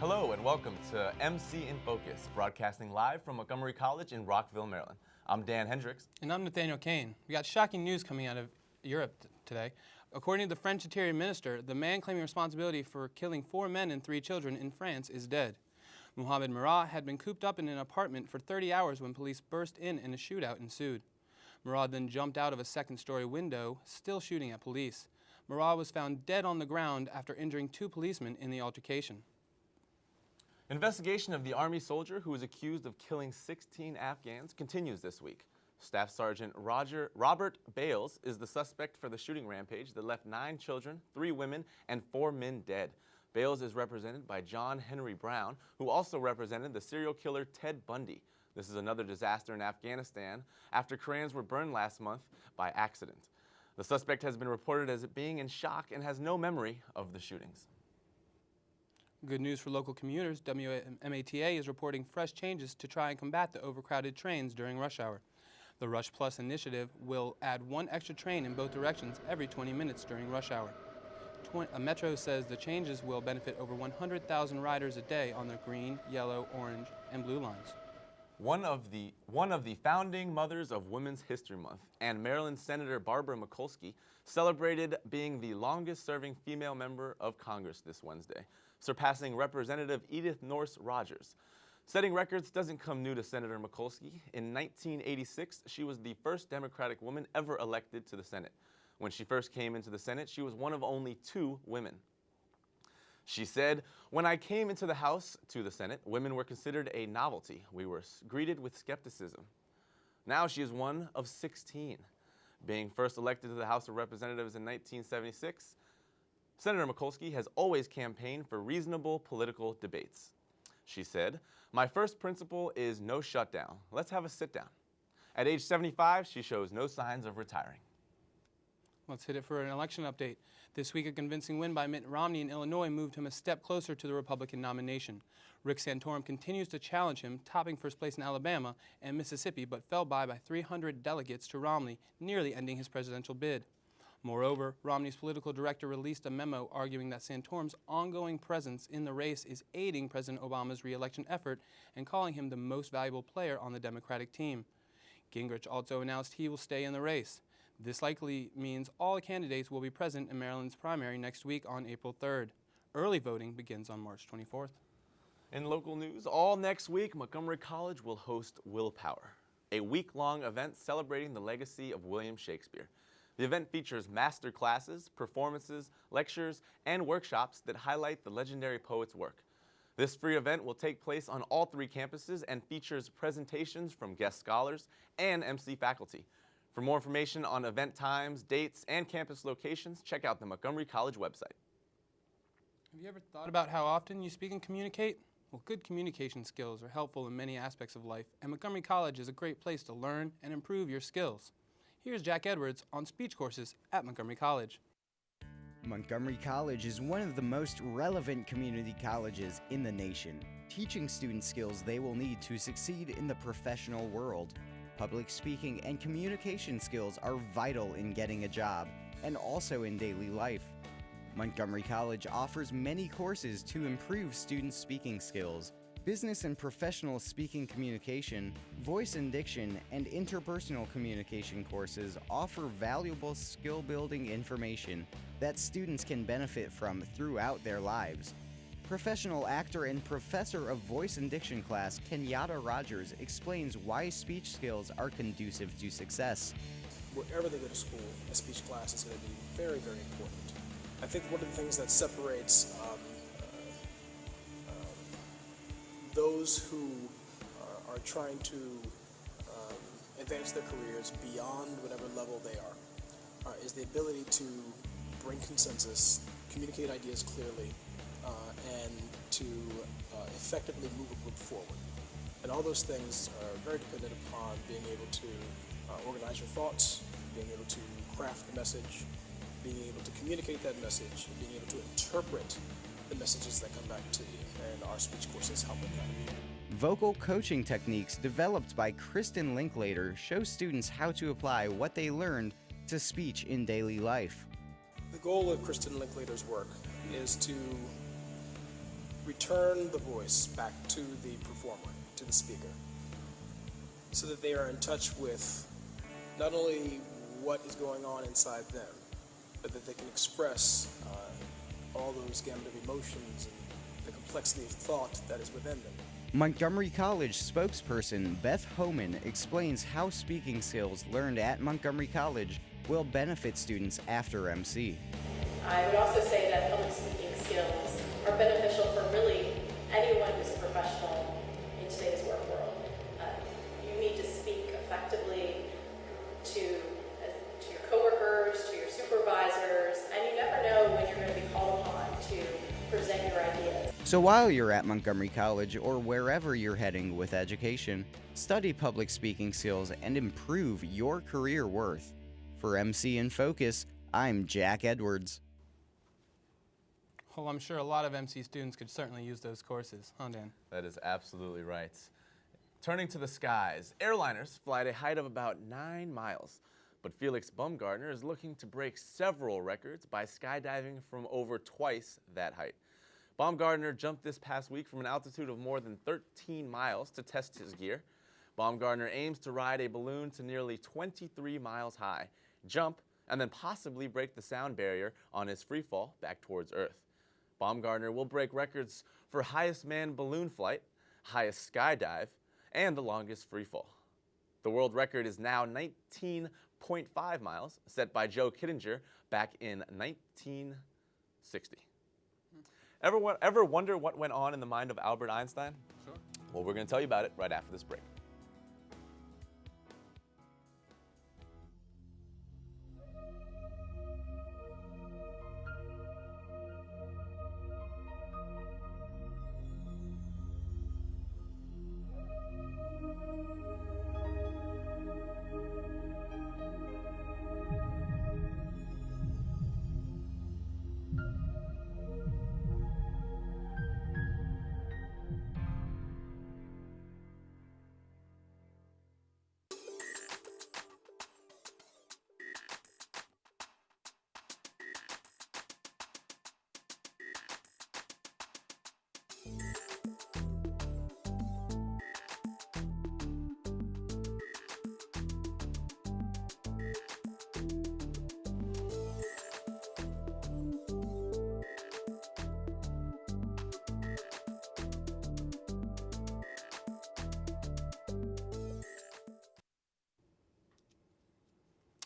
Hello and welcome to MC in Focus, broadcasting live from Montgomery College in Rockville, Maryland. I'm Dan Hendricks. And I'm Nathaniel Kane. We got shocking news coming out of Europe today. According to the French Interior Minister, the man claiming responsibility for killing 4 men and 3 children in France is dead. Mohamed Merah had been cooped up in an apartment for 30 hours when police burst in and a shootout ensued. Merah then jumped out of a second-story window, still shooting at police. Merah was found dead on the ground after injuring 2 policemen in the altercation. Investigation of the Army soldier who was accused of killing 16 Afghans continues this week. Staff Sergeant Robert Bales is the suspect for the shooting rampage that left 9 children, 3 women, and 4 men dead. Bales is represented by John Henry Brown, who also represented the serial killer Ted Bundy. This is another disaster in Afghanistan after Korans were burned last month by accident. The suspect has been reported as being in shock and has no memory of the shootings. Good news for local commuters. WMATA is reporting fresh changes to try and combat the overcrowded trains during rush hour. The Rush Plus initiative will add 1 extra train in both directions every 20 minutes during rush hour. Metro says the changes will benefit over 100,000 riders a day on the green, yellow, orange, and blue lines. One of the founding mothers of Women's History Month and Maryland Senator Barbara Mikulski celebrated being the longest-serving female member of Congress this Wednesday, surpassing Representative Edith Norse Rogers. Setting records doesn't come new to Senator Mikulski. In 1986, she was the first Democratic woman ever elected to the Senate. When she first came into the Senate, she was one of only 2 women. She said, "When I came into the House to the Senate, women were considered a novelty. We were greeted with skepticism." Now she is one of 16. Being first elected to the House of Representatives in 1976, Senator Mikulski has always campaigned for reasonable political debates. She said, "My first principle is no shutdown. Let's have a sit down." At age 75, she shows no signs of retiring. Let's hit it for an election update. This week, a convincing win by Mitt Romney in Illinois moved him a step closer to the Republican nomination. Rick Santorum continues to challenge him, topping first place in Alabama and Mississippi, but fell by 300 delegates to Romney, nearly ending his presidential bid. Moreover, Romney's political director released a memo arguing that Santorum's ongoing presence in the race is aiding President Obama's re-election effort and calling him the most valuable player on the Democratic team. Gingrich also announced he will stay in the race. This likely means all candidates will be present in Maryland's primary next week on April 3rd. Early voting begins on March 24th. In local news, all next week, Montgomery College will host Willpower, a week-long event celebrating the legacy of William Shakespeare. The event features master classes, performances, lectures, and workshops that highlight the legendary poet's work. This free event will take place on all 3 campuses and features presentations from guest scholars and MC faculty. For more information on event times, dates, and campus locations, check out the Montgomery College website. Have you ever thought about how often you speak and communicate? Well, good communication skills are helpful in many aspects of life, and Montgomery College is a great place to learn and improve your skills. Here's Jack Edwards on speech courses at Montgomery College. Montgomery College is one of the most relevant community colleges in the nation, teaching students skills they will need to succeed in the professional world. Public speaking and communication skills are vital in getting a job and also in daily life. Montgomery College offers many courses to improve students' speaking skills. Business and professional speaking communication, voice and diction, and interpersonal communication courses offer valuable skill-building information that students can benefit from throughout their lives. Professional actor and professor of voice and diction class, Kenyatta Rogers, explains why speech skills are conducive to success. Wherever they go to school, a speech class is going to be very, very important. I think one of the things that separates those who are trying to advance their careers beyond whatever level they are is the ability to bring consensus, communicate ideas clearly, and to effectively move a group forward. And all those things are very dependent upon being able to organize your thoughts, being able to craft the message, being able to communicate that message, being able to interpret the messages that come back to you. And our speech courses help with that. Vocal coaching techniques developed by Kristen Linklater show students how to apply what they learned to speech in daily life. The goal of Kristen Linklater's work is to return the voice back to the performer, to the speaker, so that they are in touch with not only what is going on inside them, but that they can express all those gamut of emotions and the complexity of thought that is within them. Montgomery College spokesperson Beth Homan explains how speaking skills learned at Montgomery College will benefit students after MC. I would also say that public speaking skills are beneficial for really anyone who's a professional in today's work world. You need to speak effectively to your coworkers, to your supervisors, and you never know when you're going to be called upon to present your ideas. So while you're at Montgomery College or wherever you're heading with education, study public speaking skills and improve your career worth. For MC in Focus, I'm Jack Edwards. Well, I'm sure a lot of MC students could certainly use those courses, huh, Dan? That is absolutely right. Turning to the skies, airliners fly at a height of about 9 miles, but Felix Baumgartner is looking to break several records by skydiving from over twice that height. Baumgartner jumped this past week from an altitude of more than 13 miles to test his gear. Baumgartner aims to ride a balloon to nearly 23 miles high, jump, and then possibly break the sound barrier on his free fall back towards Earth. Baumgartner will break records for highest manned balloon flight, highest skydive, and the longest free fall. The world record is now 19.5 miles, set by Joe Kittinger back in 1960. Ever wonder what went on in the mind of Albert Einstein? Sure. Well, we're going to tell you about it right after this break.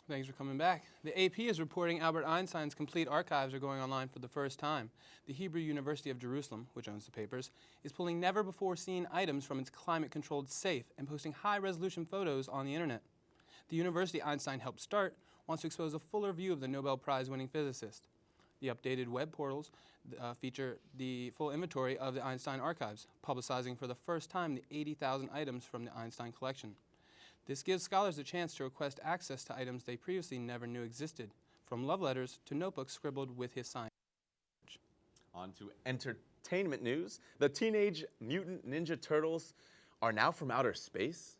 Thanks for coming back. The AP is reporting Albert Einstein's complete archives are going online for the first time. The Hebrew University of Jerusalem, which owns the papers, is pulling never-before-seen items from its climate-controlled safe and posting high-resolution photos on the internet. The university Einstein helped start wants to expose a fuller view of the Nobel Prize-winning physicist. The updated web portals feature the full inventory of the Einstein archives, publicizing for the first time the 80,000 items from the Einstein collection. This gives scholars a chance to request access to items they previously never knew existed, from love letters to notebooks scribbled with his science. On to entertainment news. The Teenage Mutant Ninja Turtles are now from outer space.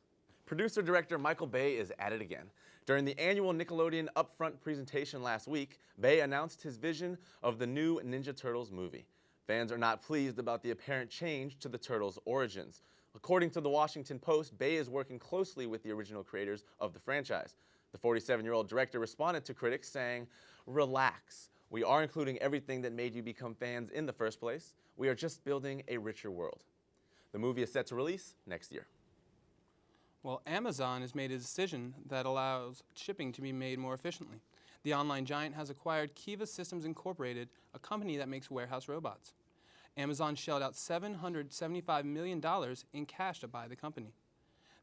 Producer-director Michael Bay is at it again. During the annual Nickelodeon Upfront presentation last week, Bay announced his vision of the new Ninja Turtles movie. Fans are not pleased about the apparent change to the Turtles' origins. According to the Washington Post, Bay is working closely with the original creators of the franchise. The 47-year-old director responded to critics saying, "Relax. We are including everything that made you become fans in the first place. We are just building a richer world." The movie is set to release next year. Well, Amazon has made a decision that allows shipping to be made more efficiently. The online giant has acquired Kiva Systems Incorporated, a company that makes warehouse robots. Amazon shelled out $775 million in cash to buy the company.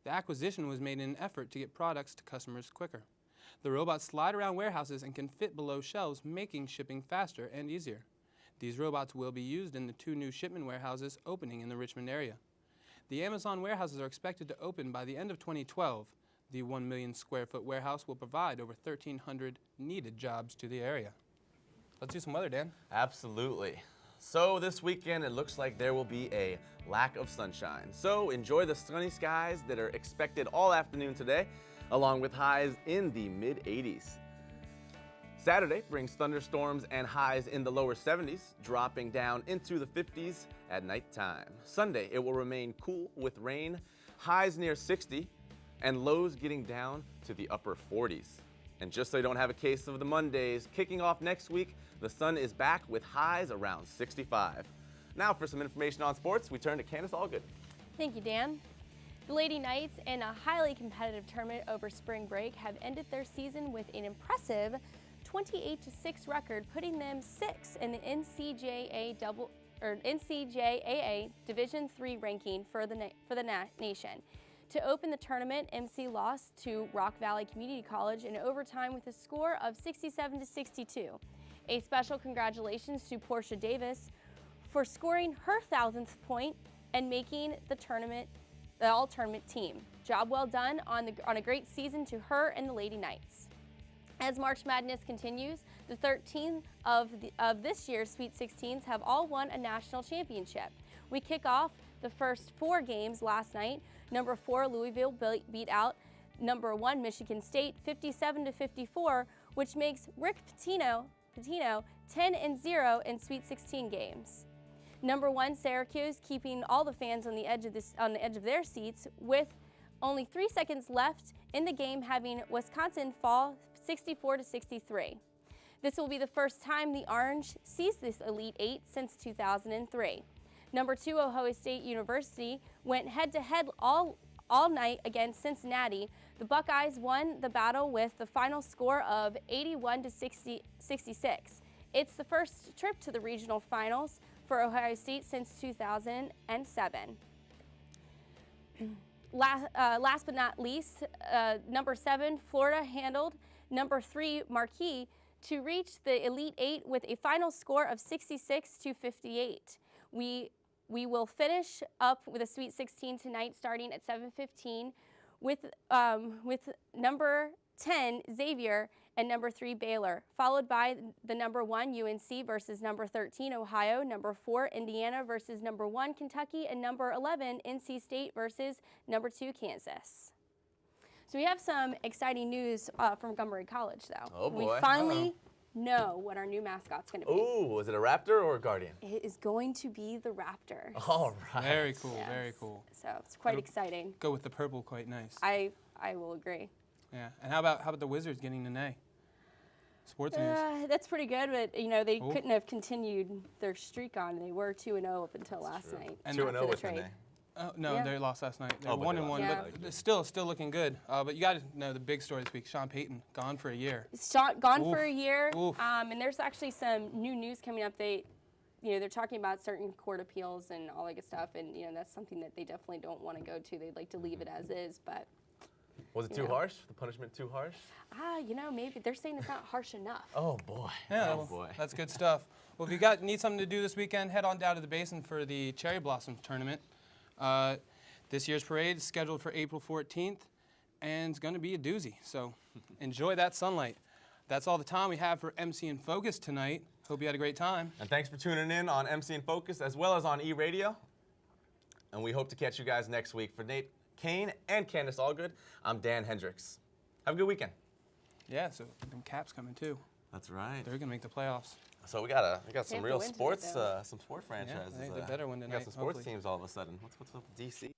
The acquisition was made in an effort to get products to customers quicker. The robots slide around warehouses and can fit below shelves, making shipping faster and easier. These robots will be used in the 2 new shipment warehouses opening in the Richmond area. The Amazon warehouses are expected to open by the end of 2012. The 1 million square foot warehouse will provide over 1,300 needed jobs to the area. Let's do some weather, Dan. Absolutely. So this weekend, it looks like there will be a lack of sunshine. So enjoy the sunny skies that are expected all afternoon today, along with highs in the mid-80s. Saturday brings thunderstorms and highs in the lower 70s, dropping down into the 50s at nighttime. Sunday, it will remain cool with rain, highs near 60, and lows getting down to the upper 40s. And just so you don't have a case of the Mondays, kicking off next week, the sun is back with highs around 65. Now for some information on sports, we turn to Candace Allgood. Thank you, Dan. The Lady Knights, in a highly competitive tournament over spring break, have ended their season with an impressive 28-6 record, putting them 6th in the NCJAA Division III ranking for the nation. To open the tournament, MC lost to Rock Valley Community College in overtime with a score of 67-62. A special congratulations to Portia Davis for scoring her 1,000th point and making the all-tournament team. Job well done on a great season to her and the Lady Knights. As March Madness continues, the 13 of this year's Sweet 16s have all won a national championship. We kick off the first 4 games last night. Number 4 Louisville beat out number 1 Michigan State 57-54, which makes Rick Pitino 10-0 in Sweet 16 games. Number 1 Syracuse keeping all the fans on the edge of their seats with only 3 seconds left in the game, having Wisconsin fall 64-63. This will be the first time the Orange sees this Elite 8 since 2003. Number 2 Ohio State University went head-to-head all night against Cincinnati. The Buckeyes won the battle with the final score of 81-66. It's the first trip to the regional finals for Ohio State since 2007. Last but not least, number 7 Florida handled number 3 Marquette to reach the Elite 8 with a final score of 66-58. We will finish up with a Sweet 16 tonight starting at 7:15 with number 10 Xavier and number 3 Baylor, followed by the number 1 UNC versus number 13 Ohio, number 4 Indiana versus number 1 Kentucky, and number 11 NC State versus number 2 Kansas. So we have some exciting news from Montgomery College, though. Oh, boy. We finally know what our new mascot's going to be. Ooh, is it a raptor or a guardian? It is going to be the Raptor. All right. Very cool, Yes. very cool. So it's quite exciting. Go with the purple, quite nice. I will agree. Yeah. And how about the Wizards getting an A? Sports news. That's pretty good, but they Ooh. couldn't have continued their streak on. They were 2-0 up until last night. And 2-0 after the with an trade. A. Oh, no, Yeah. they lost last night. They're Oh, but 1-1, they lost. Yeah. but they're still looking good. But you got to know the big story this week. Sean Payton gone for a year. Gone Oof. for a year, Oof. and there's actually some new news coming up. They're talking about certain court appeals and all that good stuff, and that's something that they definitely don't want to go to. They'd like to leave it as is, but Was it too harsh? The punishment too harsh? maybe they're saying it's not harsh enough. Oh, boy. Yeah, Oh, well, boy. that's good stuff. Well, if you need something to do this weekend, head on down to the Basin for the Cherry Blossom Tournament. This year's parade is scheduled for April 14th, and it's going to be a doozy. So enjoy that sunlight. That's all the time we have for MC in Focus tonight. Hope you had a great time. And thanks for tuning in on MC in Focus as well as on E-Radio. And we hope to catch you guys next week. For Nate Kane and Candace Allgood, I'm Dan Hendricks. Have a good weekend. Yeah, so them Caps coming too. That's right. They're going to make the playoffs. So we got some They have real to win tonight, sports, though. some sport franchises. they better win We tonight, got some sports hopefully. teams all of a sudden. What's up with DC?